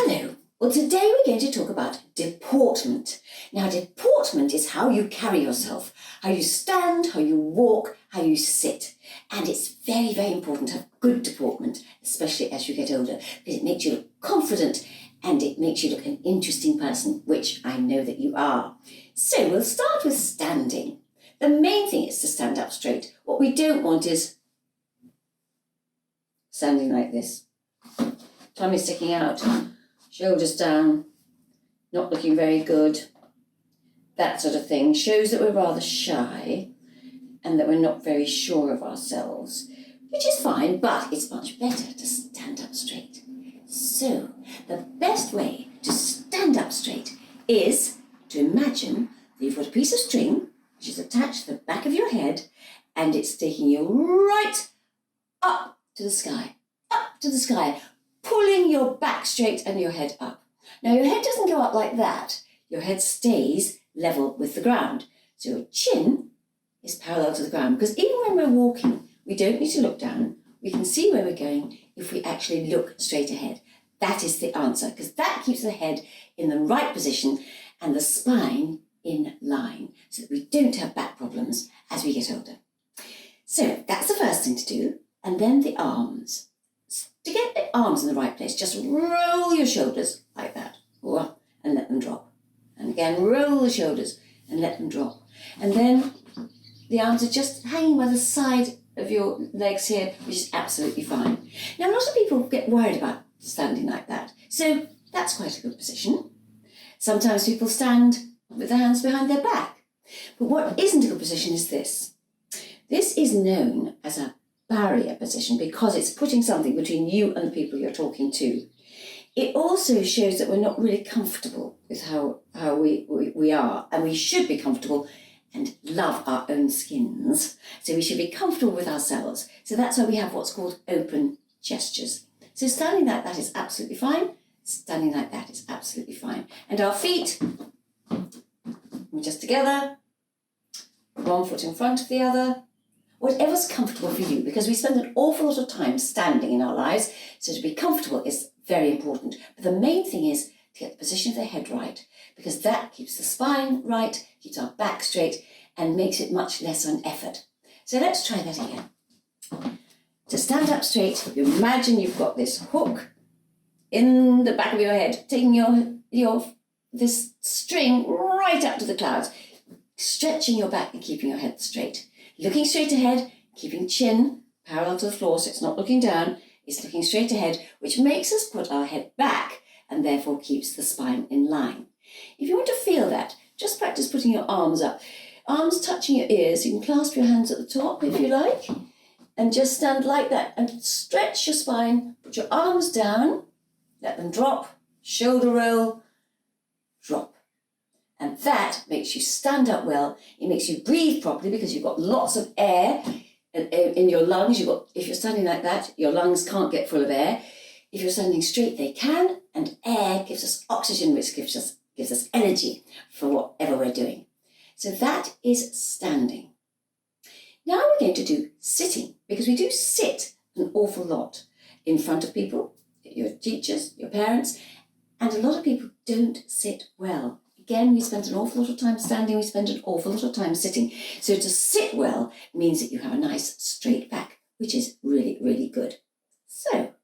Hello. Well, today we're going to talk about deportment. Now, deportment is how you carry yourself, how you stand, how you walk, how you sit. And it's very, very important to have good deportment, especially as you get older, because it makes you look confident and it makes you look an interesting person, which I know that you are. So we'll start with standing. The main thing is to stand up straight. What we don't want is standing like this. Tummy sticking out, shoulders down, not looking very good. That sort of thing shows that we're rather shy and that we're not very sure of ourselves, which is fine, but it's much better to stand up straight. So the best way to stand up straight is to imagine that you've got a piece of string which is attached to the back of your head and it's taking you right up to the sky, pulling your back straight and your head up. Now your head doesn't go up like that. Your head stays level with the ground. So your chin is parallel to the ground, because even when we're walking, we don't need to look down. We can see where we're going if we actually look straight ahead. That is the answer, because that keeps the head in the right position and the spine in line, so that we don't have back problems as we get older. So that's the first thing to do. And then the arms. To get the arms in the right place, just roll your shoulders like that, and let them drop. And again, roll the shoulders and let them drop. And then the arms are just hanging by the side of your legs here, which is absolutely fine. Now, a lot of people get worried about standing like that, so that's quite a good position. Sometimes people stand with their hands behind their back. But what isn't a good position is this. This is known as a barrier position because it's putting something between you and the people you're talking to. It also shows that we're not really comfortable with how we are, and we should be comfortable and love our own skins. So we should be comfortable with ourselves. So that's why we have what's called open gestures. So standing like that is absolutely fine. Standing like that is absolutely fine. And our feet, we're just together, one foot in front of the other, whatever's comfortable for you, because we spend an awful lot of time standing in our lives, so to be comfortable is very important. But the main thing is to get the position of the head right, because that keeps the spine right, keeps our back straight, and makes it much less of an effort. So let's try that again. To stand up straight, you imagine you've got this hook in the back of your head, taking this string right up to the clouds, stretching your back and keeping your head straight. Looking straight ahead, keeping chin parallel to the floor so it's not looking down, it's looking straight ahead, which makes us put our head back and therefore keeps the spine in line. If you want to feel that, just practice putting your arms up. Arms touching your ears, you can clasp your hands at the top if you like, and just stand like that and stretch your spine, put your arms down, let them drop, shoulder roll, drop. And that makes you stand up well. It makes you breathe properly because you've got lots of air in your lungs. If you're standing like that, your lungs can't get full of air. If you're standing straight, they can. And air gives us oxygen, which gives us energy for whatever we're doing. So that is standing. Now we're going to do sitting, because we do sit an awful lot in front of people, your teachers, your parents, and a lot of people don't sit well. Again, we spend an awful lot of time standing, we spend an awful lot of time sitting. So to sit well means that you have a nice straight back, which is really, really good. So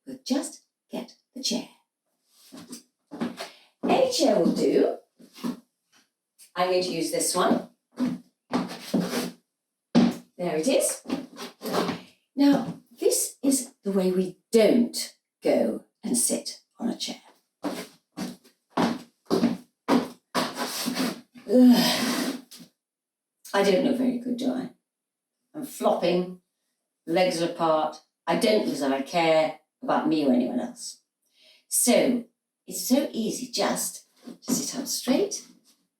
we'll just get the chair. Any chair will do. I'm going to use this one. There it is. Now, this is the way we don't go and sit on a chair. I don't look very good, do I? I'm flopping, legs are apart. I don't because I care about me or anyone else. So it's so easy just to sit up straight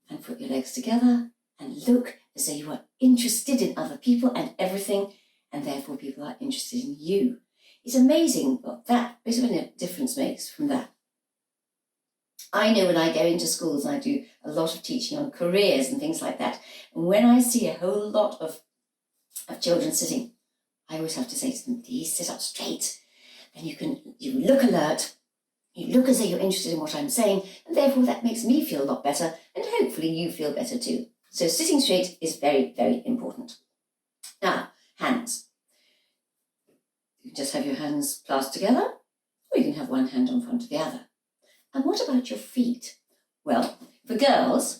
and put your legs together and look as though you are interested in other people and everything, and therefore people are interested in you. It's amazing what that bit of a difference makes from that. I know when I go into schools, I do a lot of teaching on careers and things like that. And when I see a whole lot of children sitting, I always have to say to them, please sit up straight. Then you look alert, You look as though you're interested in what I'm saying, and therefore that makes me feel a lot better, and hopefully you feel better too. So sitting straight is very, very important. Now, hands. You can just have your hands clasped together, or you can have one hand on front of the other. And what about your feet? Well, for girls,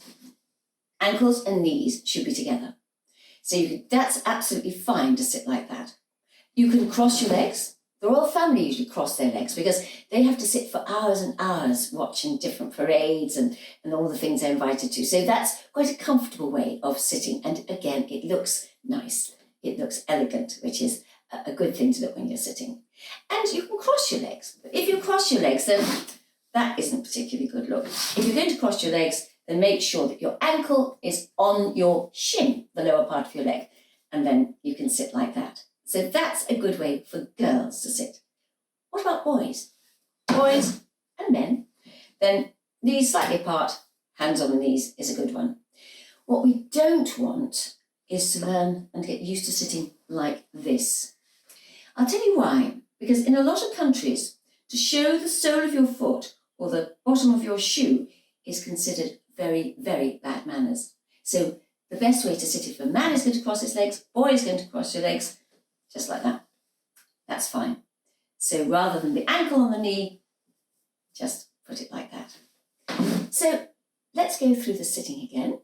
ankles and knees should be together. So that's absolutely fine to sit like that. You can cross your legs. The royal family usually cross their legs because they have to sit for hours and hours watching different parades and all the things they're invited to. So that's quite a comfortable way of sitting. And again, it looks nice. It looks elegant, which is a good thing to look when you're sitting. And you can cross your legs. But if you cross your legs, then that isn't particularly good look. If you're going to cross your legs, then make sure that your ankle is on your shin, the lower part of your leg, and then you can sit like that. So that's a good way for girls to sit. What about boys? Boys and men, then knees slightly apart, hands on the knees is a good one. What we don't want is to learn and get used to sitting like this. I'll tell you why. Because in a lot of countries, to show the sole of your foot or the bottom of your shoe is considered very, very bad manners. So the best way to sit, if a man is going to cross his legs, boy is going to cross your legs, just like that. That's fine. So rather than the ankle on the knee, just put it like that. So let's go through the sitting again.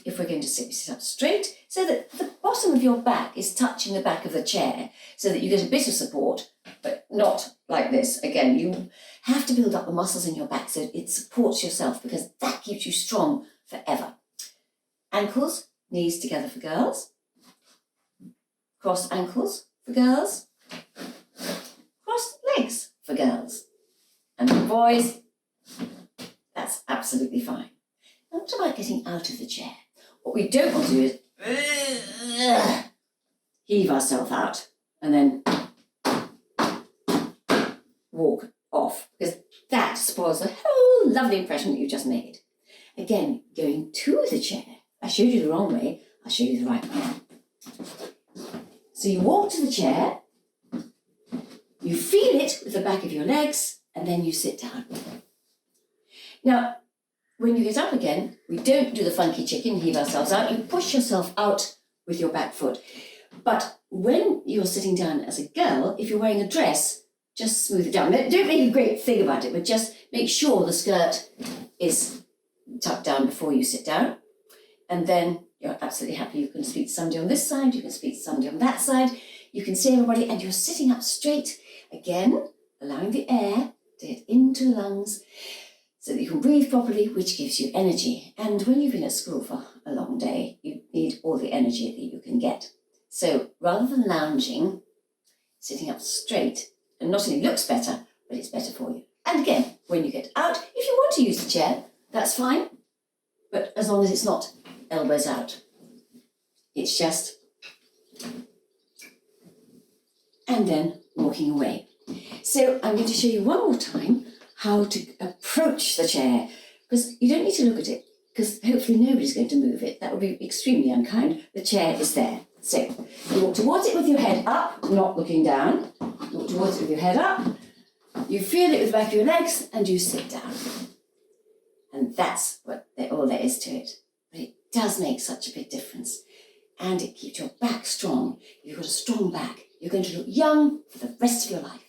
If we're going to sit, we sit up straight so that the bottom of your back is touching the back of the chair so that you get a bit of support, but not like this. Again, you have to build up the muscles in your back so it supports yourself because that keeps you strong forever. Ankles, knees together for girls. Crossed ankles for girls. Crossed legs for girls. And for boys, that's absolutely fine. Now, what about getting out of the chair? What we don't want to do is heave ourselves out and then walk off, because that spoils the whole lovely impression that you just made. Again, going to the chair. I showed you the wrong way, I'll show you the right way. So you walk to the chair, you feel it with the back of your legs, and then you sit down. Now, when you get up again, we don't do the funky chicken, heave ourselves out. You push yourself out with your back foot. But when you're sitting down as a girl, if you're wearing a dress, just smooth it down. Don't make a great thing about it, but just make sure the skirt is tucked down before you sit down. And then you're absolutely happy. You can speak to somebody on this side, you can speak to somebody on that side, you can see everybody, and you're sitting up straight. Again, allowing the air to get into the lungs so that you can breathe properly, which gives you energy. And when you've been at school for a long day, you need all the energy that you can get. So rather than lounging, sitting up straight, and not only looks better, but it's better for you. And again, when you get out, if you want to use the chair, that's fine, but as long as it's not elbows out. It's just, and then walking away. So I'm going to show you one more time how to approach the chair, because you don't need to look at it, because hopefully nobody's going to move it. That would be extremely unkind. The chair is there. So you walk towards it with your head up, not looking down. You walk towards it with your head up. You feel it with the back of your legs, and you sit down. And that's all there is to it. But it does make such a big difference. And it keeps your back strong. If you've got a strong back, you're going to look young for the rest of your life.